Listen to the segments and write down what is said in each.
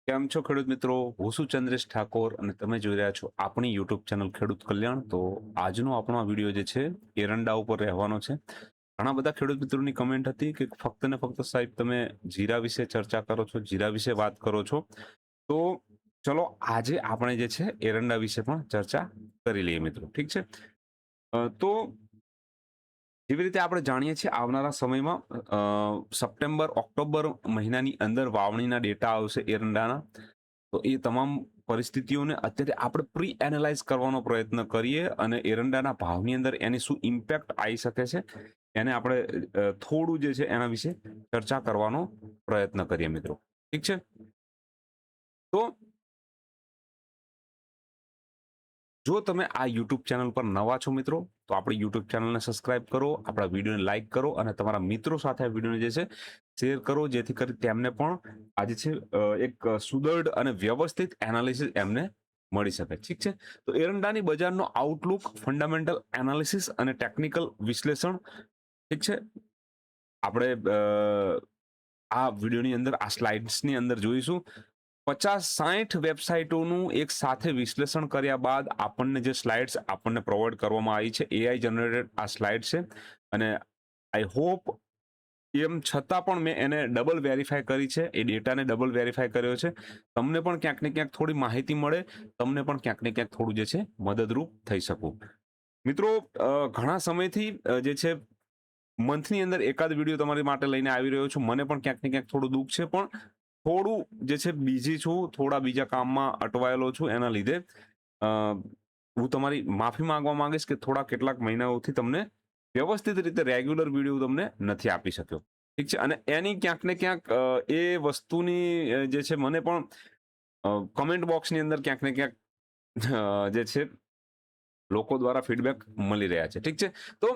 કેમ છો ખેડૂત મિત્રો? હું છું ચંદ્રેશ ઠાકોર અને તમે જોઈ રહ્યા છો આપણી યુટ્યુબ ચેનલ ખેડૂત કલ્યાણ. તો આજનો આપણો આ વિડીયો જે છે એરંડા ઉપર રહેવાનો છે. ઘણા બધા ખેડૂત મિત્રોની કમેન્ટ હતી કે ફક્ત ને ફક્ત સાહેબ તમે જીરા વિશે ચર્ચા કરો છો, જીરા વિશે વાત કરો છો. તો ચલો આજે આપણે જે છે એરંડા વિશે પણ ચર્ચા કરી લઈએ મિત્રો. ઠીક છે. તો જેવી રીતે આપણે જાણીએ છીએ આવનારા સમયમાં સપ્ટેમ્બર ઓક્ટોબર મહિનાની અંદર વાવણીના ડેટા આવશે એરંડાના. તો એ તમામ પરિસ્થિતિઓને અત્યારે આપણે પ્રી એનાલાઇઝ કરવાનો પ્રયત્ન કરીએ અને એરંડાના ભાવની અંદર એની શું ઇમ્પેક્ટ આવી શકે છે એને આપણે થોડું જે છે એના વિશે ચર્ચા કરવાનો પ્રયત્ન કરીએ મિત્રો. ઠીક છે. તો જો તમે આ યુટ્યુબ ચેનલ પર નવા છો મિત્રો, તો આપણી યુટ્યુબ ચેનલને સબસ્ક્રાઇબ કરો, આપણા વિડીયોને લાઇક કરો અને તમારા મિત્રો સાથે આ વિડીયોને જે છે શેર કરો, જેથી કરી તેમને પણ આજે છે એક સુદૃઢ અને વ્યવસ્થિત એનાલિસિસ એમને મળી શકે. ઠીક છે. તો એરંડાની બજારનો આઉટલુક, ફંડામેન્ટલ એનાલિસિસ અને ટેકનિકલ વિશ્લેષણ. ઠીક છે. આપણે આ વિડીયોની અંદર આ સ્લાઇડ્સની અંદર જોઈશું 50-60 વેબસાઇટોનું એક સાથે વિશ્લેષણ કર્યા બાદ આપણને જે સ્લાઇડ્સ આપણને પ્રોવાઈડ કરવામાં આવી છે, એઆઈ જનરેટેડ આ સ્લાઇડ છે. અને આઈ હોપ એમ છતાં પણ મેં એને ડબલ વેરીફાઈ કરી છે, એ ડેટાને ડબલ વેરીફાઈ કર્યો છે. તમને પણ ક્યાંક ને ક્યાંક થોડી માહિતી મળે, તમને પણ ક્યાંક ને ક્યાંક થોડું જે છે મદદરૂપ થઈ શકું. મિત્રો, ઘણા સમયથી જે છે મંથની અંદર એકાદ વિડીયો તમારી માટે લઈને આવી રહ્યો છું. મને પણ ક્યાંક ને ક્યાંક થોડું દુઃખ છે, પણ થોડું જે છે બીજી છું, થોડા બીજા કામમાં અટવાયેલો છું. એના લીધે અ, હું તમારી માફી માંગવા માંગીશ કે થોડા કેટલાક મહિનાઓથી તમને વ્યવસ્થિત રીતે રેગ્યુલર વિડીયો તમને નથી આપી શક્યો. ઠીક છે. અને એની ક્યાંક ને ક્યાંક એ વસ્તુની જે છે મને પણ કમેન્ટ બોક્સની અંદર ક્યાંક ને ક્યાંક જે છે લોકો દ્વારા ફીડબેક મળી રહ્યા છે. ઠીક છે. તો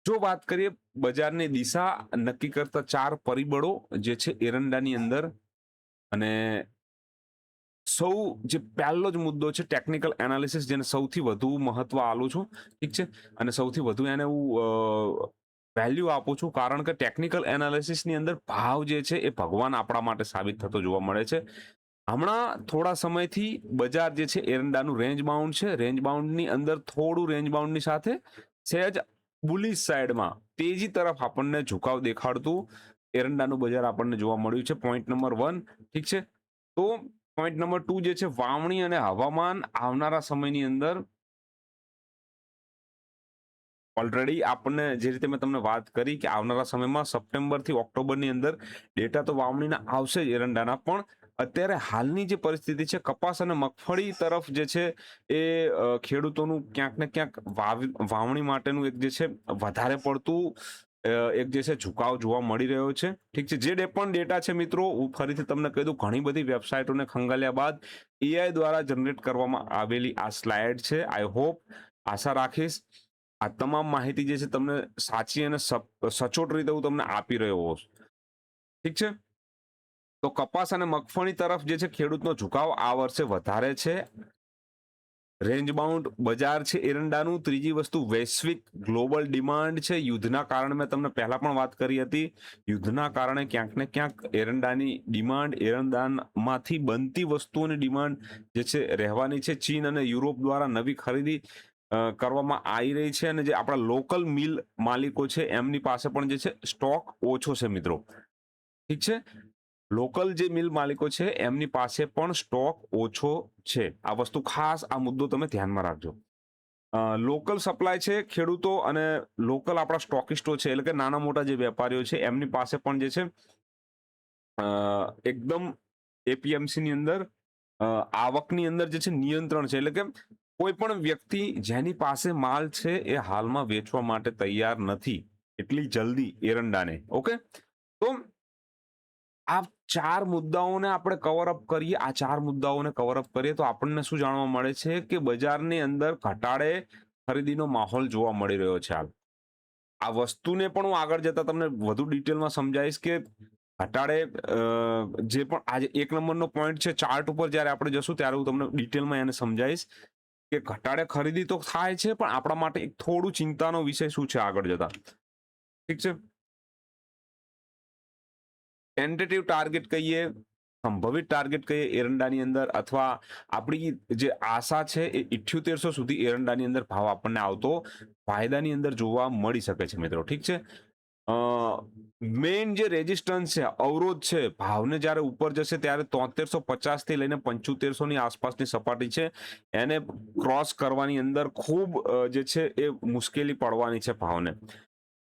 જો વાત કરીએ બજારની દિશા નક્કી કરતા 4 પરિબળો જે છે એરંડાની અંદર, અને જે પહેલો જ મુદ્દો છે ટેકનિકલ એનાલિસિસ, જેને સૌથી વધુ મહત્વ આલું છું. ઠીક છે. અને સૌથી વધુ એને હું વેલ્યુ આપું છું, કારણ કે ટેકનિકલ એનાલિસિસની અંદર ભાવ જે છે એ ભગવાન આપણા માટે સાબિત થતો જોવા મળે છે. હમણાં થોડા સમયથી બજાર જે છે એરંડાનું રેન્જ બાઉન્ડ છે. રેન્જ બાઉન્ડની અંદર થોડું રેન્જ બાઉન્ડની સાથે સહેજ બુલિશ સાઈડમાં તેજી તરફ આપણને ઝુકાવ દેખાડતું એરંડાનું બજાર આપણને જોવા મળ્યું છે. Point number 1. ઠીક છે. તો પોઈન્ટ નંબર 2 જે છે વાવણી અને હવામાન. આવનારા સમયની અંદર ઓલરેડી આપણને જે રીતે મેં તમને વાત કરી કે આવનારા સમયમાં સપ્ટેમ્બર થી ઓક્ટોબરની અંદર ડેટા તો વાવણીના આવશે જ એરંડાના, પણ અત્યારે હાલની જે પરિસ્થિતિ છે કપાસ અને મગફળી તરફ જે છે એ ખેડૂતોનું ક્યાંક ને ક્યાંક વાવણી માટેનું એક જે છે વધારે પડતું એક જે છે ઝુકાવ જોવા મળી રહ્યો છે. ઠીક છે. જે પણ ડેટા છે મિત્રો, હું ફરીથી તમને કહી દઉં, ઘણી બધી વેબસાઇટોને ખંગાલ્યા બાદ એઆઈ દ્વારા જનરેટ કરવામાં આવેલી આ સ્લાઇડ છે. આઈ હોપ, આશા રાખીશ આ તમામ માહિતી જે છે તમને સાચી અને સચોટ રીતે હું તમને આપી રહ્યો છું. ઠીક છે. તો કપાસ અને મગફળી તરફ જે છે ખેડૂતનો ઝુકાવ આ વર્ષે વધારે છે. રેન્જ બાઉન્ડ બજાર છે એરંડાનું. ત્રીજી વસ્તુ વૈશ્વિક ગ્લોબલ ડિમાન્ડ છે. યુદ્ધના કારણે મેં તમને પહેલા પણ વાત કરી હતી, યુદ્ધના કારણે ક્યાંક ને ક્યાંક એરંડાની ડિમાન્ડ, એરંડામાંથી બનતી વસ્તુઓની ડિમાન્ડ જે છે રહેવાની છે. ચીન અને યુરોપ દ્વારા નવી ખરીદી કરવામાં આવી રહી છે, અને જે આપણા લોકલ મિલ માલિકો છે એમની પાસે પણ જે છે સ્ટોક ઓછો છે મિત્રો. ઠીક છે. લોકલ જે મિલ માલિકો છે એમની પાસે પણ સ્ટોક ઓછો છે. આ વસ્તુ ખાસ, આ મુદ્દો તમે ધ્યાનમાં રાખજો. લોકલ સપ્લાય છે ખેડૂતો અને લોકલ આપણા સ્ટોકિસ્ટો છે, એટલે કે નાના મોટા જે વેપારીઓ છે એમની પાસે પણ જે છે એકદમ એપીએમસી ની અંદર આવકની અંદર જે છે નિયંત્રણ છે. એટલે કે કોઈ પણ વ્યક્તિ જેની પાસે માલ છે એ હાલમાં વેચવા માટે તૈયાર નથી એટલી જલ્દી એરંડાને. ઓકે. તો આ 4 મુદ્દાઓને આપણે કવર અપ કરીએ. આ 4 મુદ્દાઓને કવર અપ કરીએ તો આપણને શું જાણવા મળે છે કે બજારની અંદર ઘટાડે ખરીદીનો માહોલ જોવા મળી રહ્યો છે હાલ. આ વસ્તુને પણ હું આગળ જતા તમને વધુ ડિટેલમાં સમજાવીશ કે ઘટાડે જે પણ આજે 1 નંબરનો પોઈન્ટ છે ચાર્ટ ઉપર, જ્યારે આપણે જશું ત્યારે હું તમને ડિટેલમાં એને સમજાવીશ કે ઘટાડે ખરીદી તો થાય છે, પણ આપણા માટે એક થોડું ચિંતાનો વિષય શું છે આગળ જતા. ઠીક છે. ટેન્ટેટિવ ટાર્ગેટ કહીએ, સંભવિત ટાર્ગેટ કહીએ એરંડાની અંદર, અથવા આપણી જે આશા છે એ 7800 સુધી એરંડાની અંદર ભાવ આપણને આવતો વાયદાની અંદર જોવા મળી શકે છે મિત્રો. ઠીક છે. મેઇન જે રેઝિસ્ટન્સ છે, અવરોધ છે, ભાવને જ્યારે ઉપર જશે ત્યારે 7350 થી લઈને 7500 ની આસપાસની સપાટી છે, એને ક્રોસ કરવાની અંદર ખૂબ જે છે એ મુશ્કેલી પડવાની છે ભાવને.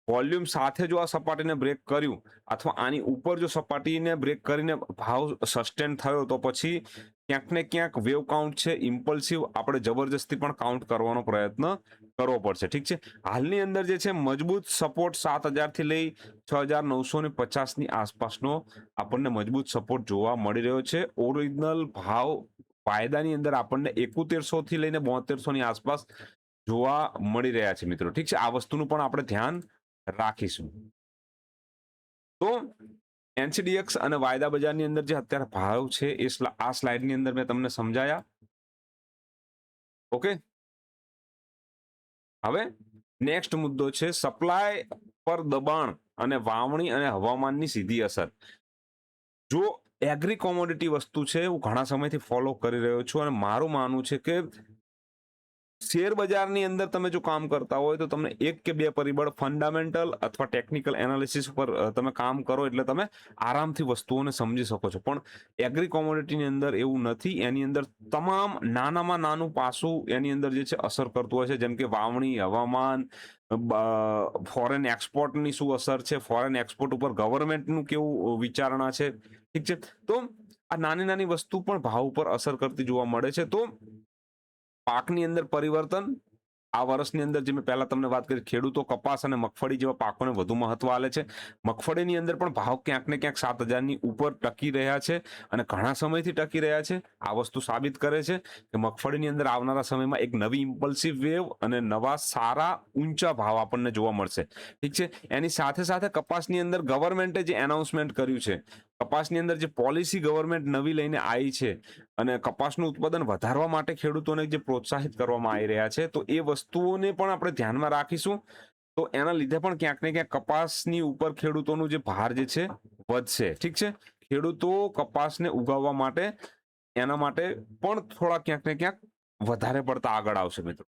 વોલ્યુમ સાથે જો આ સપાટીને બ્રેક કર્યું અથવા આની ઉપર જો સપાટીને બ્રેક કરીને ભાવ સસ્ટેન થયો તો પછી ક્યાંક ને ક્યાંક વેવ કાઉન્ટ છે, ઇમ્પલ્સિવ આપણે જબરજસ્તી પણ કાઉન્ટ કરવાનો પ્રયત્ન કરવો પડશે. ઠીક છે. હાલની અંદર જે છે મજબૂત સપોર્ટ 7000 થી લઈ 6950 ની આસપાસનો આપણને મજબૂત સપોર્ટ જોવા મળી રહ્યો છે. ઓરિજિનલ ભાવ વાયદાની અંદર આપણને 7100 થી લઈને 7200 ની આસપાસ જોવા મળી રહ્યા છે મિત્રો. ઠીક છે. આ વસ્તુનું પણ આપણે ધ્યાન રાખીશું. તો એનસીડીએક્સ અને વાયદા બજારની અંદર જે અત્યારે ભાવ છે એ આ સ્લાઇડની અંદર મેં તમને સમજાયા. ઓકે. હવે નેક્સ્ટ મુદ્દો છે સપ્લાય પર દબાણ અને વાવણી અને હવામાનની સીધી અસર. જો એગ્રી કોમોડિટી વસ્તુ છે હું ઘણા સમયથી ફોલો કરી રહ્યો છું અને મારું માનવું છે કે શેર બજારની અંદર તમે જો કામ કરતા હોય તો તમને એક કે બે પરિબળ ફંડામેન્ટલ અથવા ટેકનિકલ એનાલિસિસ પર તમે કામ કરો એટલે તમે આરામથી વસ્તુઓને સમજી શકો છો. પણ એગ્રી કોમોડિટીની અંદર એવું નથી. એની અંદર તમામ નાનામાં નાનું પાસું એની અંદર જે છે અસર કરતું હોય છે, જેમ કે વાવણી, હવામાન, ફોરેન એક્સપોર્ટની શું અસર છે, ફોરેન એક્સપોર્ટ ઉપર ગવર્મેન્ટનું કેવું વિચારણા છે. ઠીક છે. તો આ નાની નાની વસ્તુ પણ ભાવ ઉપર અસર કરતી જોવા મળે છે. તો પાકની અંદર પરિવર્તન, આ વર્ષની અંદર જે મેં પહેલા તમને વાત કરી, ખેડૂતો કપાસ અને મગફળી જેવા પાકોને વધુ મહત્વ આલે છે. મગફળીની અંદર પણ ભાવ ક્યાંક ને ક્યાંક 7000 ની ઉપર ટકી રહ્યા છે અને ઘણા સમયથી ટકી રહ્યા છે. આ વસ્તુ સાબિત કરે છે કે મગફળીની અંદર આવનારા સમયમાં એક નવી ઇમ્પલ્સિવ વેવ અને નવા સારા ઊંચા ભાવ આપણને જોવા મળશે. ઠીક છે. એની સાથે સાથે કપાસની અંદર ગવર્મેન્ટે જે એનાઉન્સમેન્ટ કર્યું છે, કપાસની અંદર જે પોલિસી ગવર્મેન્ટ નવી લઈને આવી છે અને કપાસનું ઉત્પાદન વધારવા માટે ખેડૂતોને જે પ્રોત્સાહિત કરવામાં આવી રહ્યા છે, તો એ વસ્તુઓને પણ આપણે ધ્યાનમાં રાખીશું. તો એના લીધે પણ ક્યાંક ને ક્યાંક કપાસની ઉપર ખેડૂતોનું જે ભાર જે છે વધશે. ઠીક છે. ખેડૂતો કપાસને ઉગાવવા માટે એના માટે પણ થોડા ક્યાંક ને ક્યાંક વધારે પડતા આગળ આવશે મિત્રો.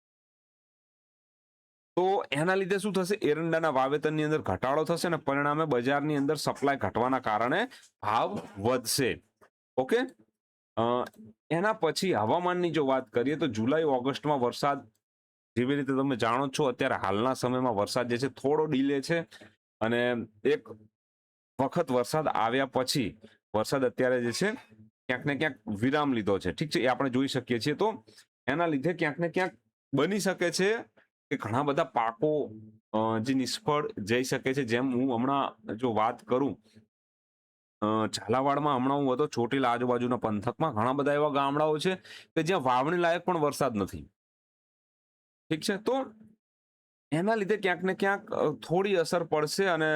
તો એના લીધે શું થશે, એરંડાના વાવેતરની અંદર ઘટાડો થશે અને પરિણામે બજારની અંદર સપ્લાય ઘટવાના કારણે ભાવ વધશે. ઓકે. એના પછી હવામાનની જો વાત કરીએ તો જુલાઈ ઓગસ્ટમાં વરસાદ, જેવી રીતે તમે જાણો છો અત્યારે હાલના સમયમાં વરસાદ જે છે થોડો ડીલે છે અને એક વખત વરસાદ આવ્યા પછી વરસાદ અત્યારે જે છે ક્યાંક ને ક્યાંક વિરામ લીધો છે. ઠીક છે. એ આપણે જોઈ શકીએ છીએ. તો એના લીધે ક્યાંક ને ક્યાંક બની શકે છે કે ઘણા બધા પાકો જે નિષ્ફળ જઈ શકે છે. જેમ હું હમણાં જો વાત કરું, ઝાલાવાડમાં હમણાં હું હતો, ચોટીલા આજુબાજુના પંથકમાં ઘણા બધા એવા ગામડાઓ છે કે જ્યાં વાવણી લાયક પણ વરસાદ નથી. ઠીક છે. તો એના લીધે ક્યાંક ને ક્યાંક થોડી અસર પડશે અને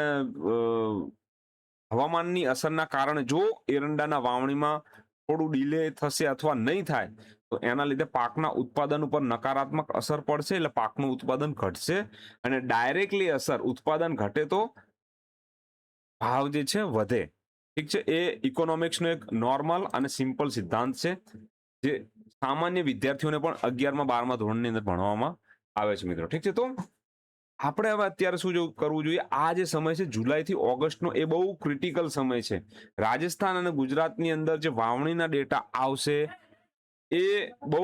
હવામાનની અસરના કારણે જો એરંડાના વાવણીમાં થોડું ડીલે થશે અથવા નહીં થાય તો એના લીધે પાકના ઉત્પાદન ઉપર નકારાત્મક અસર પડશે, એટલે પાકનું ઉત્પાદન ઘટશે અને ડાયરેક્ટલી અસર ઉત્પાદન ઘટે તો ભાવ જે છે વધે. ઠીક છે. એ ઇકોનોમિક્સનો એક નોર્મલ અને સિમ્પલ સિદ્ધાંત છે જે સામાન્ય વિદ્યાર્થીઓને પણ 11મા 12મા ધોરણની અંદર ભણવામાં આવે છે મિત્રો. ઠીક છે. તો આપણે હવે અત્યારે શું કરવું જોઈએ, આ જે સમય છે જુલાઈથી ઓગસ્ટનો, એ બહુ ક્રિટિકલ સમય છે. રાજસ્થાન અને ગુજરાતની અંદર જે વાવણીના ડેટા આવશે એ બહુ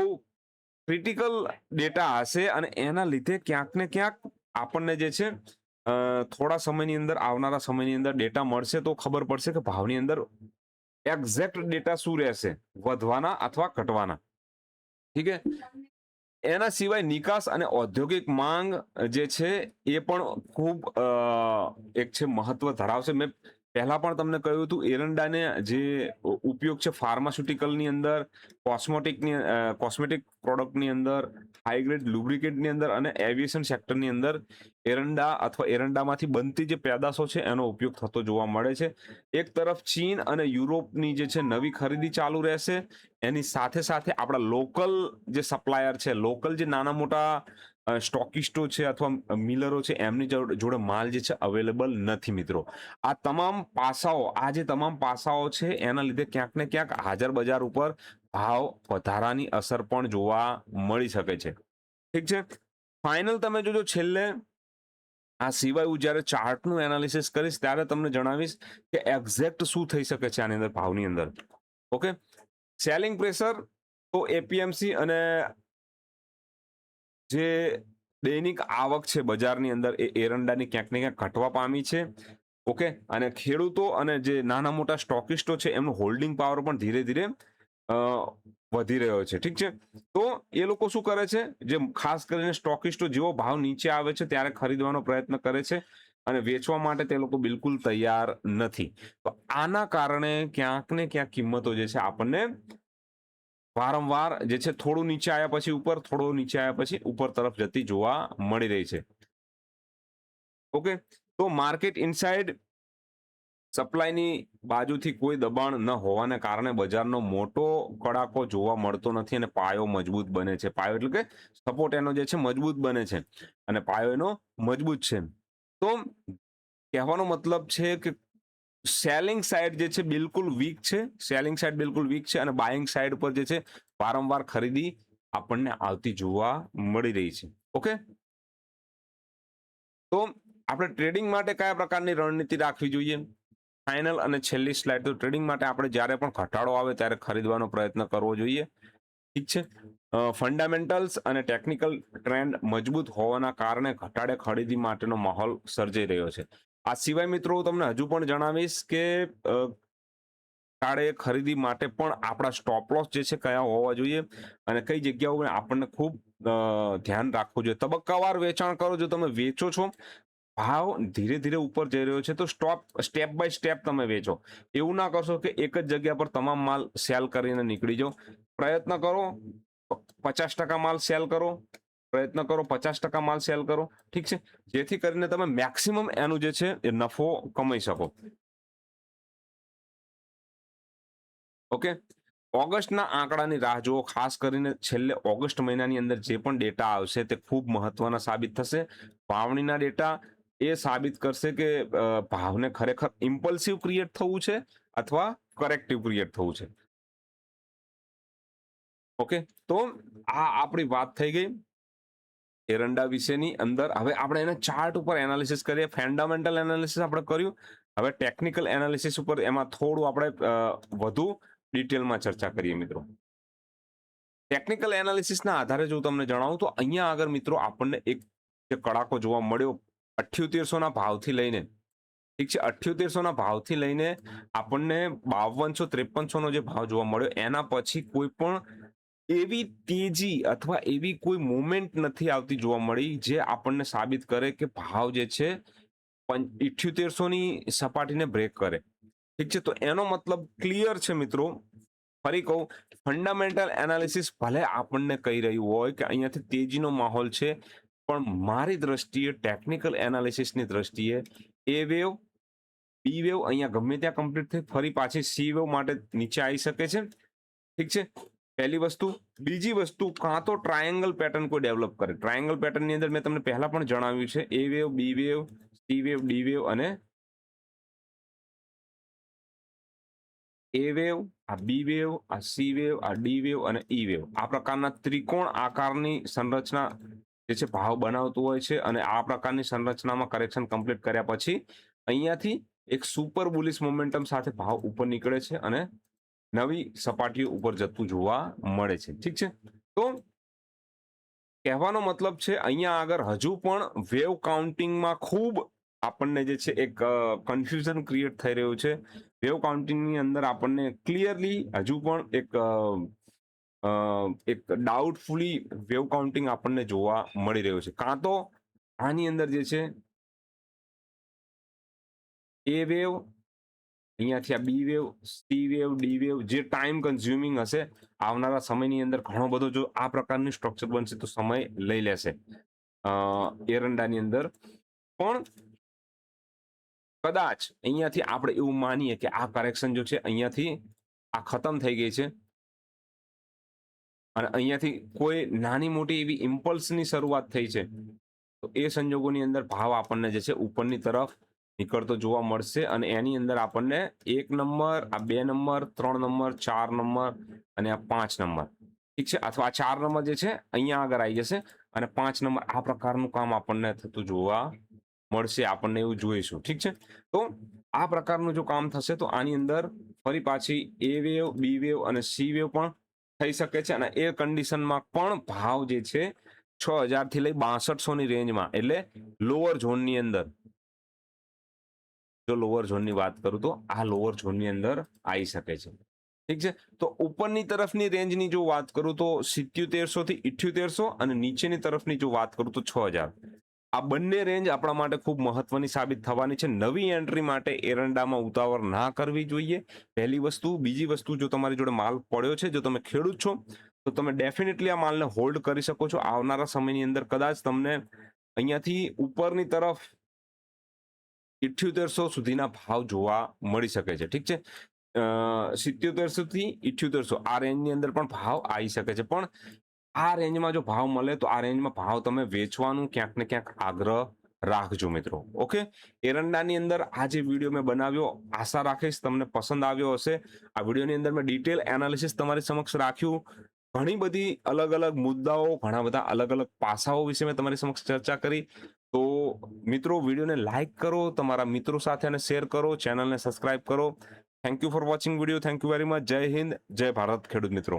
ક્રિટિકલ ડેટા હશે અને એના લીધે ક્યાંક ને ક્યાંક આપણને જે છે થોડા સમયની અંદર, આવનારા સમયની અંદર ડેટા મળશે તો ખબર પડશે કે ભાવની અંદર એક્ઝેક્ટ ડેટા શું રહેશે, વધવાના અથવા ઘટવાના. ઠીક છે. એના સિવાય નિકાસ અને ઔદ્યોગિક માંગ જે છે એ પણ ખૂબ એક છે મહત્વ ધરાવશે. મેં પહેલા પણ તમને કહ્યું હતું, એરંડાને જે ઉપયોગ છે ફાર્માસ્યુટિકલની અંદર, કોસ્મેટિક પ્રોડક્ટની અંદર, હાઈ ગ્રેડ લુબ્રિકેન્ટની અંદર અને એવિએશન સેક્ટરની અંદર એરંડા અથવા એરંડામાંથી બનતી જે પેદાશો છે એનો ઉપયોગ થતો જોવા મળે છે. એક તરફ ચીન અને યુરોપની જે છે નવી ખરીદી ચાલુ રહેશે, એની સાથે સાથે આપણા લોકલ જે સપ્લાયર છે, લોકલ જે નાના મોટા સ્ટોકિસ્ટો છે અથવા મિલરો છે, એમની જોડે માલ જે છે અવેલેબલ નથી મિત્રો. આ જે તમામ પાસાઓ છે એના લીધે ક્યાંક ને ક્યાંક હાજર બજાર ઉપર ભાવ વધારાની અસર પણ જોવા મળી શકે છે. ઠીક છે. ફાઇનલ તમે જોજો છેલ્લે આ સિવાય હું જ્યારે ચાર્ટનું એનાલિસિસ કરીશ ત્યારે તમને જણાવીશ કે એક્ઝેક્ટ શું થઈ શકે છે આની અંદર ભાવની અંદર. ઓકે, સેલિંગ પ્રેશર તો એપીએમસી અને જે દૈનિક આવક છે બજારની અંદર એ એરંડાની ક્યાંક ને ક્યાંક ઘટવા પામી છે. ઓકે, અને ખેડૂતો અને જે નાના મોટા સ્ટોકિસ્ટો છે એમનું હોલ્ડિંગ પાવર પણ ધીરે ધીરે અ, વધી રહ્યો છે. ઠીક છે. તો એ લોકો શું કરે છે, જે ખાસ કરીને સ્ટોકિસ્ટો જેવો ભાવ નીચે આવે છે ત્યારે ખરીદવાનો પ્રયત્ન કરે છે અને વેચવા માટે તે લોકો બિલકુલ તૈયાર નથી. તો આના કારણે ક્યાંક ને ક્યાંક કિંમતો જે છે આપણને વારંવાર જે છે થોડું નીચે આવ્યા પછી ઉપર, થોડું નીચે આવ્યા પછી ઉપર તરફ જતી જોવા મળી રહી છે. ઓકે, તો માર્કેટ ઇનસાઇડ સપ્લાયની બાજુથી કોઈ દબાણ ન હોવાને કારણે બજારનો મોટો કડાકો જોવા મળતો નથી અને પાયો મજબૂત બને છે. પાયો એટલે કે સપોર્ટ એનો જે છે મજબૂત બને છે અને પાયો એનો મજબૂત છે. તો કહેવાનો મતલબ છે કે સેલિંગ સાઇડ જે છે બિલકુલ વીક છે, સેલિંગ સાઇડ બિલકુલ વીક છે અને બાઇંગ સાઇડ પર જે છે વારંવાર ખરીદી આપણને આવતી જોવા મળી રહી છે. ઓકે, તો આપણે ટ્રેડિંગ માટે કયા પ્રકારની રણનીતિ રાખવી જોઈએ? ફાઇનલ અને છેલ્લી સ્લાઇડ. તો ટ્રેડિંગ માટે આપણે જ્યારે પણ ઘટાડો આવે ત્યારે ખરીદવાનો પ્રયત્ન કરવો જોઈએ. ઠીક છે. ફંડામેન્ટલ્સ અને ટેકનિકલ ટ્રેન્ડ મજબૂત હોવાના કારણે ઘટાડે ખરીદી માટેનો માહોલ સર્જાઈ રહ્યો છે. આ સિવાય મિત્રો હું તમને હજુ પણ જણાવીશ કે ઘટાડે ખરીદી માટે પણ આપણા સ્ટોપ લોસ જે છે કયા હોવા જોઈએ અને કઈ જગ્યાઓ આપણને ખૂબ ધ્યાન રાખવું જોઈએ. તબક્કાવાર વેચાણ કરો. જો તમે વેચો છો, ભાવ ધીરે ધીરે ઉપર જઈ રહ્યો છે તો સ્ટેપ બાય સ્ટેપ તમે વેચો. એવું ના કરશો કે એક જ જગ્યા પર તમામ માલ સેલ કરીને નીકળી જાઓ. પ્રયત્ન કરો 50% માલ સેલ કરો, પ્રયત્ન કરો 50% માલ સેલ કરો. ઠીક છે, જેથી કરીને તમે મેક્સિમમ એનું જે છે એ નફો કમાઈ શકો. ઓકે, ઓગસ્ટના આંકડાની રાહ જુઓ. ખાસ કરીને છેલ્લે ઓગસ્ટ મહિનાની અંદર જે પણ ડેટા આવશે તે ખૂબ મહત્વના સાબિત થશે. વાવણીના ડેટા એ સાબિત કરશે કે ભાવને ખરેખર ઇમ્પલ્સિવ ક્રિએટ થવું છે અથવા કરેક્ટિવ ક્રિએટ થવું છે. ઓકે, તો આ આપણી વાત થઈ ગઈ એરંડા વિશેની અંદર. હવે આપણે એને ચાર્ટ ઉપર એનાલિસિસ કરીએ. ફંડામેન્ટલ એનાલિસિસ આપણે કર્યું. હવે ટેકનિકલ એનાલિસિસ ઉપર એમાં થોડું આપણે વધુ ડિટેલમાં ચર્ચા કરીએ મિત્રો. ટેકનિકલ એનાલિસિસના આધારે જો તમને જણાવું તો અહીંયા આગળ મિત્રો આપણને એક જે કડાકો જોવા મળ્યો 7800 ના ભાવથી લઈને, ઠીક છે, 7800 ના ભાવથી લઈને આપણને 5200-5300 નો જે ભાવ જોવા મળ્યો, એના પછી કોઈ પણ એવી તેજી અથવા એવી કોઈ મુવમેન્ટ નથી આવતી જોવા મળી જે આપણને સાબિત કરે કે ભાવ જે છે 7800 ની સપાટીને બ્રેક કરે. ઠીક છે, તો એનો મતલબ ક્લિયર છે મિત્રો. ફરી કહું, ફંડામેન્ટલ એનાલિસિસ ભલે આપણને કહી રહ્યું હોય કે અહીંયાથી તેજીનો માહોલ છે, પણ મારી દ્રષ્ટિએ ટેકનિકલ એનાલિસિસની દ્રષ્ટિએ એ વેવ, બી વેવ અહીંયા ગમે ત્યાં કમ્પ્લીટ થઈ ફરી પાછી સી વેવ માટે નીચે આવી શકે છે. ઠીક છે, પહેલી વસ્તુ. બીજી વસ્તુ, કાં તો ટ્રાયેંગલ પેટર્ન કોઈ ડેવલપ કરે. ટ્રાયેંગલ પેટર્નની અંદર મેં તમને પહેલા પણ જણાવ્યું છે A wave, B wave, C wave, D wave અને એ વેવ, આ બી વેવ, આ સી વેવ, આ ડી વેવ અને ઈ વેવ, આ પ્રકારના ત્રિકોણ આકારની સંરચના જે છે ભાવ બનાવતું હોય છે અને આ પ્રકારની સંરચનામાં કરેક્શન કમ્પ્લીટ કર્યા પછી અહીંયાથી એક સુપર બુલિશ મોમેન્ટમ સાથે ભાવ ઉપર નીકળે છે અને નવી સપાટીઓ ઉપર જતું જોવા મળે છે. ઠીક છે, તો કહેવાનો મતલબ છે અહીંયા આગળ હજુ પણ વેવ કાઉન્ટિંગમાં ખૂબ આપણને જે છે એક કન્ફ્યુઝન ક્રિએટ થઈ રહ્યું છે. વેવ કાઉન્ટિંગની અંદર આપણને ક્લિયરલી હજુ પણ એક ડાઉટફુલી વેવ કાઉન્ટિંગ આપણને જોવા મળી રહ્યું છે. કાં તો આની અંદર જે છે એ વેવ અહીંયાથી આ B wave, C wave, D wave જે ટાઈમ કન્ઝ્યુમિંગ હશે આવનારા સમયની અંદર ઘણો બધો જો આ પ્રકારની સ્ટ્રક્ચર બનશે તો સમય લઈ લેશે એરંડાની અંદર. પણ કદાચ અહીંયાથી આપણે એવું માનીએ કે આ કરેક્શન જો છે અહીંયાથી આ ખતમ થઈ ગઈ છે અને અહીંયાથી કોઈ નાની મોટી એવી ઇમ્પલ્સની શરૂઆત થઈ છે, તો એ સંજોગોની અંદર ભાવ આપણને જે છે ઉપરની તરફ નીકળતો જોવા મળશે અને એની અંદર આપણને 1 નંબર, આ 2 નંબર, 3 નંબર, 4 નંબર અને આ 5 નંબર, ઠીક છે, અથવા આ 4 નંબર જે છે અહીંયા આગળ આવી જશે અને 5 નંબર આ પ્રકારનું કામ આપણને થતું જોવા મળશે, આપણને એવું જોઈશું. ઠીક છે, તો આ પ્રકારનું જો કામ થશે તો આની અંદર ફરી પાછી એ વેવ, બી વેવ અને સી વેવ પણ થઈ શકે છે અને એ કન્ડિશનમાં પણ ભાવ જે છે 6000 થી લઈ 6200 ની રેન્જમાં, એટલે લોઅર ઝોનની અંદર, જો લોઅર ઝોનની વાત કરું તો આ લોઅર ઝોનની અંદર આવી શકે છે. ઠીક છે, તો ઉપરની તરફની રેન્જની જો વાત કરું તો 7700 થી 7800 અને નીચેની તરફની જો વાત કરું તો 6000. આ બંને રેન્જ આપણા માટે ખૂબ મહત્વની સાબિત થવાની છે. નવી એન્ટ્રી માટે એરંડામાં ઉતાવળ ના કરવી જોઈએ, પહેલી વસ્તુ. બીજી વસ્તુ, જો તમારી જોડે માલ પડ્યો છે, જો તમે ખેડૂત છો તો તમે ડેફિનેટલી આ માલને હોલ્ડ કરી શકો છો. આવનારા સમયની અંદર કદાચ તમને અહીંયાથી ઉપરની તરફ 7800 સુધીના ભાવ જોવા મળી શકે છે. ઠીક છે, 7700 થી 7800 આ રેન્જની અંદર પણ ભાવ આવી શકે છે. પણ આ રેન્જમાં જો ભાવ મળે તો આ રેન્જમાં ભાવ તમે વેચવાનું ક્યાંક ને ક્યાંક આગ્રહ રાખજો મિત્રો. ઓકે, એરંડાની અંદર આ જે વિડીયો મેં બનાવ્યો, આશા રાખીશ તમને પસંદ આવ્યો હશે. આ વિડીયોની અંદર મેં ડિટેલ એનાલિસિસ તમારી સમક્ષ રાખ્યું. ઘણી બધી અલગ અલગ મુદ્દાઓ, ઘણા બધા અલગ અલગ પાસાઓ વિશે મેં તમારી સમક્ષ ચર્ચા કરી. તો મિત્રો, વિડીયોને લાઈક કરો, તમારા મિત્રો સાથે અને શેર કરો, ચેનલને સબસ્ક્રાઇબ કરો. Thank you for watching video. Thank you very much. જય હિન્દ, જય ભારત ખેડૂત મિત્રો.